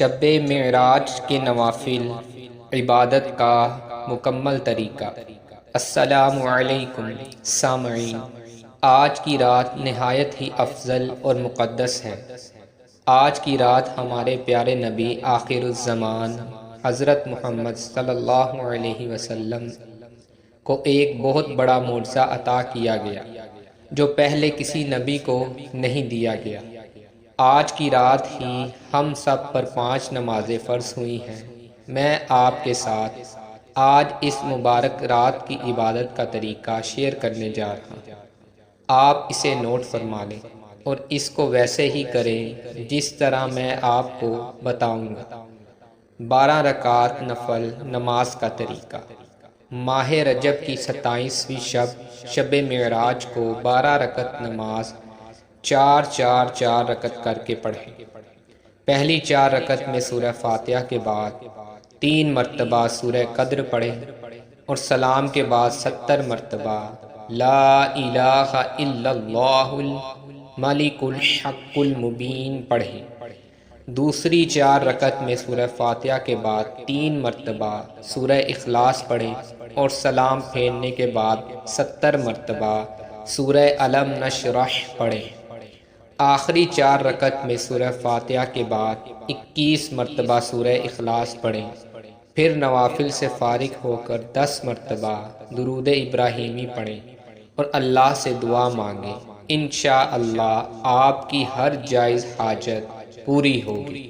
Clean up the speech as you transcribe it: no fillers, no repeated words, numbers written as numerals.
شب معراج کے نوافل عبادت کا مکمل طریقہ۔ السلام علیکم سامعین، آج کی رات نہایت ہی افضل اور مقدس ہے۔ آج کی رات ہمارے پیارے نبی آخر الزمان حضرت محمد صلی اللہ علیہ وسلم کو ایک بہت بڑا معجزہ عطا کیا گیا جو پہلے کسی نبی کو نہیں دیا گیا۔ آج کی رات ہی ہم سب پر 5 نمازیں فرض ہوئی ہیں۔ میں آپ کے ساتھ آج اس مبارک رات کی عبادت کا طریقہ شیئر کرنے جا رہا ہوں۔ آپ اسے نوٹ فرما لیں اور اس کو ویسے ہی کریں جس طرح میں آپ کو بتاؤں گا۔ 12 رکعت نفل نماز کا طریقہ۔ ماہ رجب کی 27ویں شب معراج کو 12 رکعت نماز 4 رکعت کر کے پڑھیں۔ پہلی 4 رکعت میں سورہ فاتحہ کے بعد 3 مرتبہ سورہ قدر پڑھیں اور سلام کے بعد 70 مرتبہ لا الہ الا اللہ الملک الحق المبین پڑھیں۔ دوسری 4 رکعت میں سورہ فاتحہ کے بعد 3 مرتبہ سورہ اخلاص پڑھیں اور سلام پھیرنے کے بعد 70 مرتبہ سورہ الم نشرح پڑھیں۔ آخری 4 رکعت میں سورہ فاتحہ کے بعد 21 مرتبہ سورہ اخلاص پڑھیں۔ پھر نوافل سے فارغ ہو کر 10 مرتبہ درود ابراہیمی پڑھیں اور اللہ سے دعا مانگیں۔ انشاءاللہ آپ کی ہر جائز حاجت پوری ہوگی۔